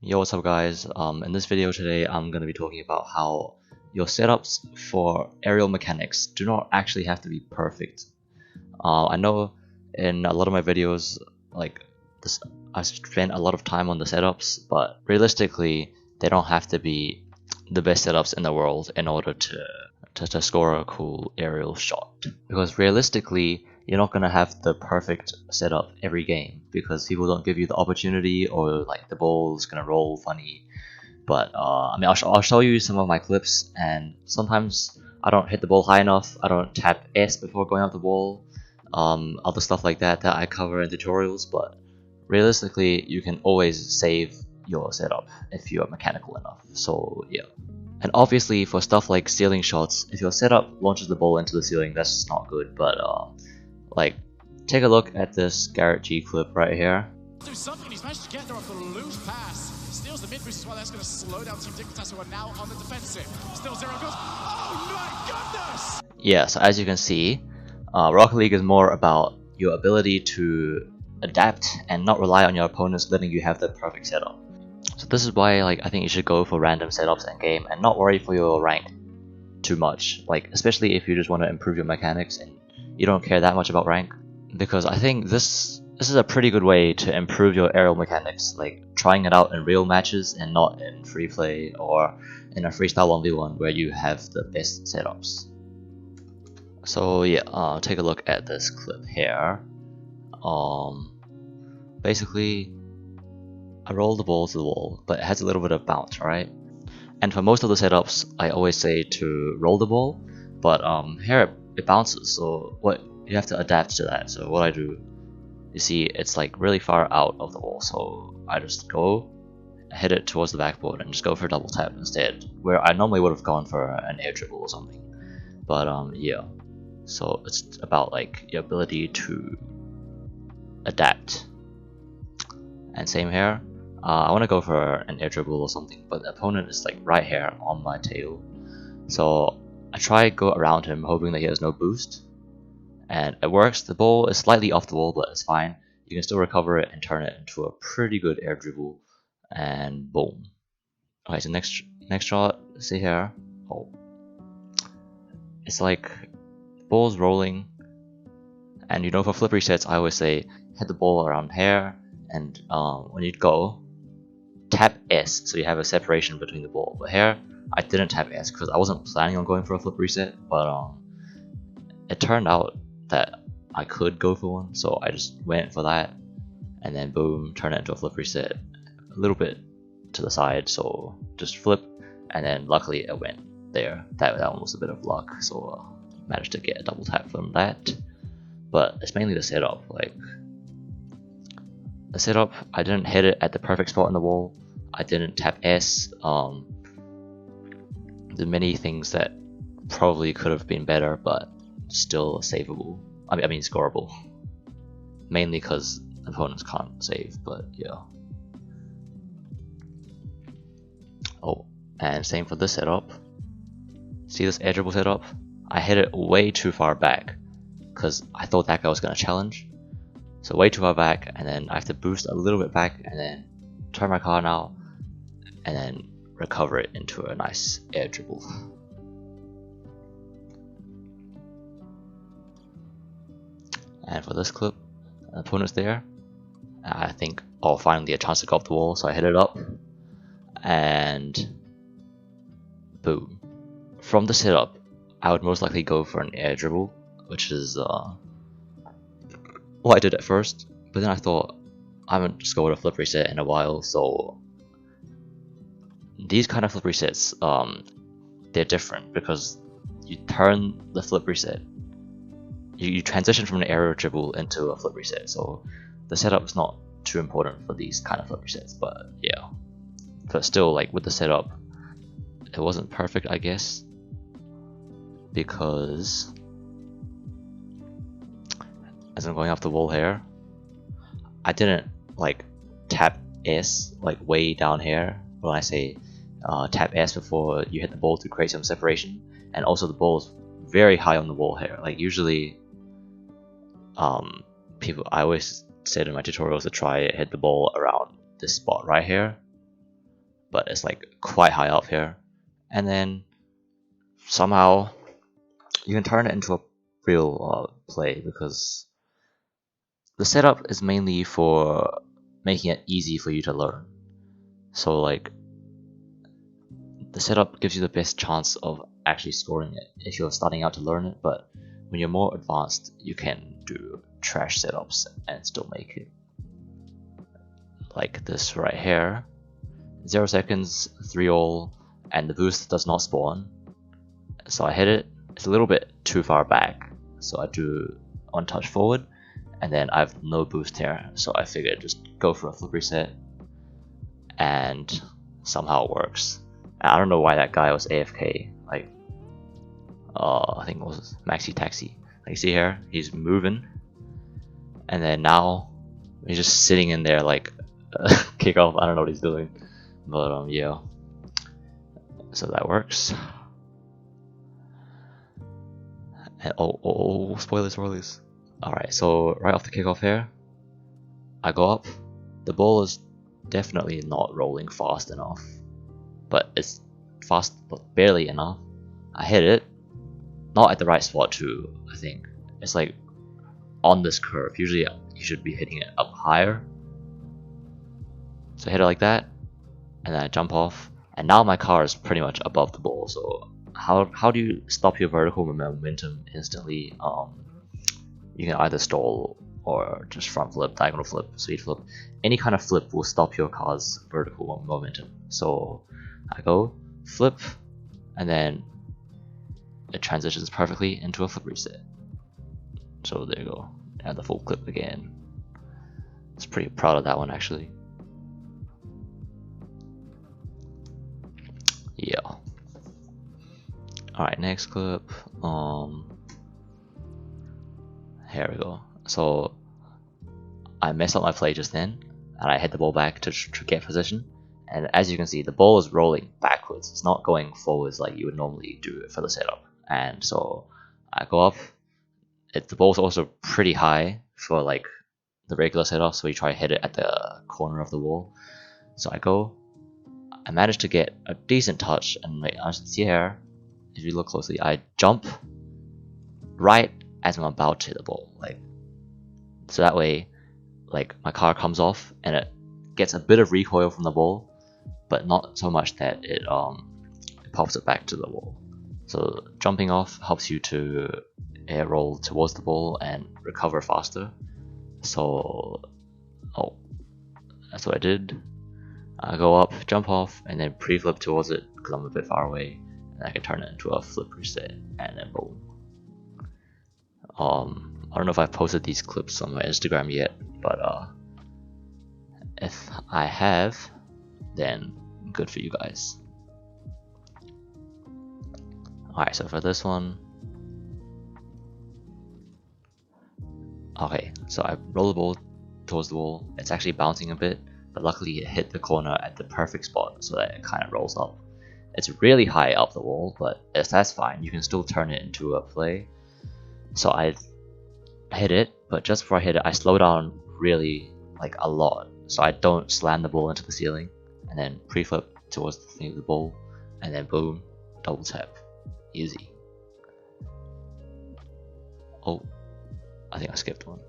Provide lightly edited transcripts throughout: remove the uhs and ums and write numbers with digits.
Yo, what's up guys? In this video today I'm going to be talking about how your setups for aerial mechanics do not actually have to be perfect. I know in a lot of my videos, like this, I spent a lot of time on the setups, but realistically they don't have to be the best setups in the world in order to score a cool aerial shot. Because realistically, you're not gonna have the perfect setup every game because people don't give you the opportunity, or like the ball's gonna roll funny. But I mean, I'll show you some of my clips, and sometimes I don't hit the ball high enough. I don't tap S before going up the ball. Other stuff like that I cover in tutorials. But realistically, you can always save your setup if you're mechanical enough. So yeah. And obviously for stuff like ceiling shots, if your setup launches the ball into the ceiling, that's just not good. But like, take a look at this Garrett G clip right here. Do something. He's managed to get there off the loose pass. Steals the mid boost as well. That's going to slow down Team Dictatas, who are now on the defensive. Still 0 goes. Oh my goodness! Yeah, so as you can see, Rocket League is more about your ability to adapt and not rely on your opponents letting you have the perfect setup. So this is why I think you should go for random setups in game and not worry for your rank too much. Especially if you just want to improve your mechanics and you don't care that much about rank. Because I think this is a pretty good way to improve your aerial mechanics, like trying it out in real matches and not in free play or in a freestyle 1v1 where you have the best setups. So yeah, take a look at this clip here. Basically, I roll the ball to the wall, but it has a little bit of bounce, right? And for most of the setups, I always say to roll the ball, but here it bounces, so you have to adapt to that. So what I do, you see, it's like really far out of the wall, so I just go, hit it towards the backboard, and just go for a double tap instead, where I normally would have gone for an air dribble or something. But yeah, so it's about like your ability to adapt. And same here. I want to go for an air dribble or something, but the opponent is like right here on my tail. So I try to go around him, hoping that he has no boost. And it works. The ball is slightly off the wall, but it's fine. You can still recover it and turn it into a pretty good air dribble. And boom. Okay, so next shot, see here. Oh. It's like the ball's rolling. And you know, for flip resets, I always say hit the ball around here. And when you go, tap S so you have a separation between the ball. But here I didn't tap S because I wasn't planning on going for a flip reset, but it turned out that I could go for one, so I just went for that, and then boom, turn it into a flip reset a little bit to the side, so just flip, and then luckily it went there. That one was a bit of luck, so managed to get a double tap from that. But it's mainly the setup. Like the setup, I didn't hit it at the perfect spot in the wall. I didn't tap S. The many things that probably could have been better, but still savable. I mean scoreable. Mainly because opponents can't save, but yeah. Oh, and same for this setup. See this air dribble setup? I hit it way too far back because I thought that guy was gonna challenge. So way too far back, and then I have to boost a little bit back, and then turn my car now, and then recover it into a nice air dribble. And for this clip, the opponent's there. I think, oh, finally a chance to go up the wall, so I hit it up, and boom. From the setup, I would most likely go for an air dribble, which is what I did at first, but then I thought I haven't scored a flip reset in a while, so these kind of flip resets, they're different because you turn the flip reset, you transition from an aerial dribble into a flip reset, so the setup is not too important for these kind of flip resets, but yeah. But still, like with the setup, it wasn't perfect, I guess, because as I'm going off the wall here, I didn't like tap S like way down here when I say tap S before you hit the ball to create some separation, and also the ball is very high on the wall here. Like usually, I always said in my tutorials to try hit the ball around this spot right here, but it's like quite high up here. And then somehow you can turn it into a real play, because the setup is mainly for making it easy for you to learn. So like the setup gives you the best chance of actually scoring it if you're starting out to learn it, but when you're more advanced, you can do trash setups and still make it. Like this right here, 0 seconds, 3-all, and the boost does not spawn. So I hit it, it's a little bit too far back, so I do 1 touch forward, and then I have no boost here, so I figured just go for a flip reset, and somehow it works. And I don't know why that guy was AFK, like, I think it was Maxi Taxi. Like you see here, he's moving, and then now he's just sitting in there like kickoff. I don't know what he's doing, but yeah. So that works. And, oh, spoilers. Alright, so right off the kickoff here, I go up. The ball is definitely not rolling fast enough, but it's fast, but barely enough. I hit it, not at the right spot too, I think. It's like on this curve. Usually you should be hitting it up higher. So I hit it like that, and then I jump off, and now my car is pretty much above the ball. So how do you stop your vertical momentum instantly? You can either stall or just front flip, diagonal flip, speed flip. Any kind of flip will stop your car's vertical momentum. So I go flip, and then it transitions perfectly into a flip reset. So there you go, and the full clip again. I was pretty proud of that one actually. Yeah. Alright, next clip. Here we go. So I messed up my play just then, and I hit the ball back to get position. And as you can see, the ball is rolling backwards. It's not going forwards like you would normally do it for the setup. And so I go up. The ball's also pretty high for like the regular setup, so you try to hit it at the corner of the wall. So I managed to get a decent touch, and like, as you see here, if you look closely, I jump right as I'm about to hit the ball, like so that way, like my car comes off and it gets a bit of recoil from the ball, but not so much that it pops it back to the wall. So jumping off helps you to air roll towards the ball and recover faster. So that's what I did. I go up, jump off, and then pre-flip towards it because I'm a bit far away, and I can turn it into a flip reset, and then boom. I don't know if I've posted these clips on my Instagram yet, but if I have, then good for you guys. Alright, so for this one, okay, so I roll the ball towards the wall. It's actually bouncing a bit, but luckily it hit the corner at the perfect spot so that it kind of rolls up. It's really high up the wall, but that's fine. You can still turn it into a play. So I hit it, but just before I hit it, I slow down really, like a lot, so I don't slam the ball into the ceiling, and then pre-flip towards the thing of the ball, and then boom, double tap, easy. Oh, I think I skipped one.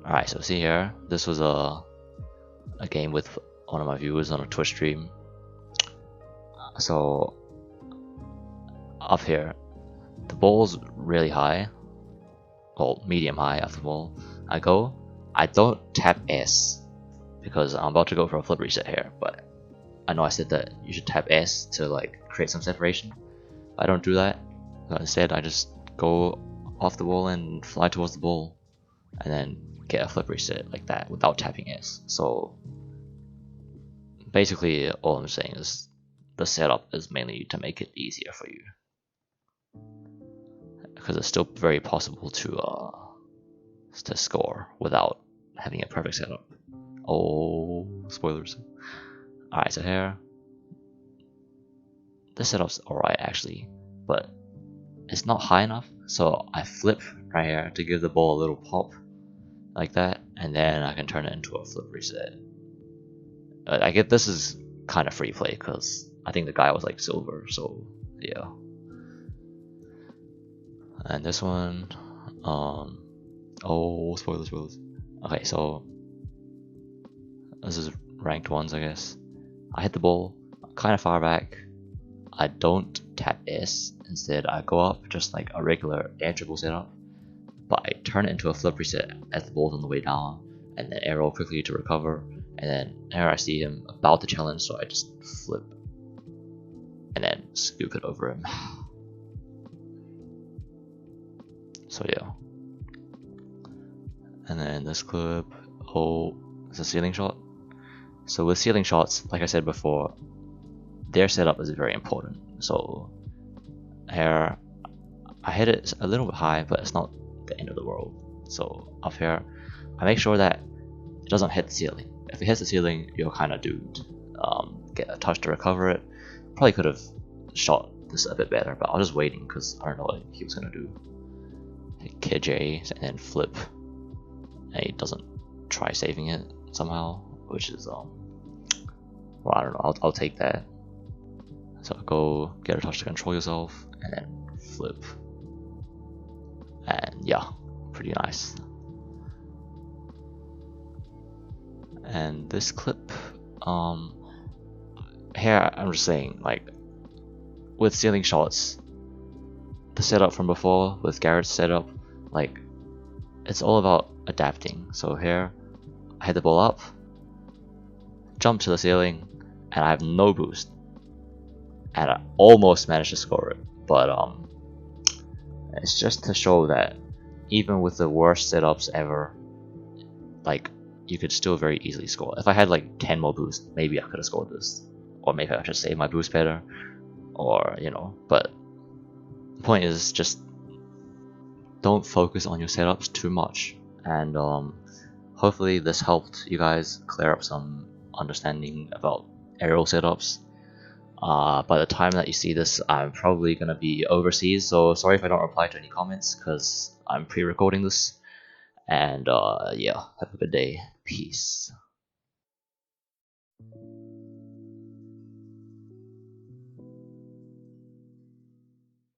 Alright, so see here, this was a game with one of my viewers on a Twitch stream. So up here, the ball's really high, well, medium high of the ball. I don't tap S because I'm about to go for a flip reset here, but I know I said that you should tap S to like create some separation. I don't do that. Instead, I just go off the wall and fly towards the ball, and then get a flip reset like that without tapping S. So basically, all I'm saying is the setup is mainly to make it easier for you, because it's still very possible to score without having a perfect setup. Oh, spoilers. Alright, so here, this setup's alright actually, but it's not high enough, so I flip right here to give the ball a little pop. like that, and then I can turn it into a flip reset. I get this is kind of free play because I think the guy was like silver, so yeah. And this one, oh, spoilers. Okay, so this is ranked ones, I guess. I hit the ball kind of far back. I don't tap S. Instead, I go up just like a regular air dribble setup, but I turn it into a flip reset as the ball's on the way down, and then arrow quickly to recover. And then here I see him about to challenge, so I just flip and then scoop it over him. So yeah. And then this clip, oh, it's a ceiling shot. So with ceiling shots, like I said before, their setup is very important. So here, I hit it a little bit high, but it's not the end of the world. So up here, I make sure that it doesn't hit the ceiling. If it hits the ceiling, you're kind of doomed. Get a touch to recover it. Probably could have shot this a bit better, but I was just waiting because I don't know what he was gonna do. Hit KJ and then flip, and he doesn't try saving it somehow, which is well, I don't know. I'll take that. So go get a touch to control yourself, and then flip, and yeah, pretty nice. And this clip, here I'm just saying, like, with ceiling shots, the setup from before with Garrett's setup, like, it's all about adapting. So here, I hit the ball up, jump to the ceiling, and I have no boost, and I almost managed to score it. But it's just to show that even with the worst setups ever, like, you could still very easily score. If I had like 10 more boost, maybe I could have scored this, or maybe I should save my boost better, or you know. But the point is just don't focus on your setups too much, and hopefully this helped you guys clear up some understanding about aerial setups. By the time that you see this, I'm probably gonna be overseas, so sorry if I don't reply to any comments because I'm pre-recording this. And yeah, have a good day. Peace.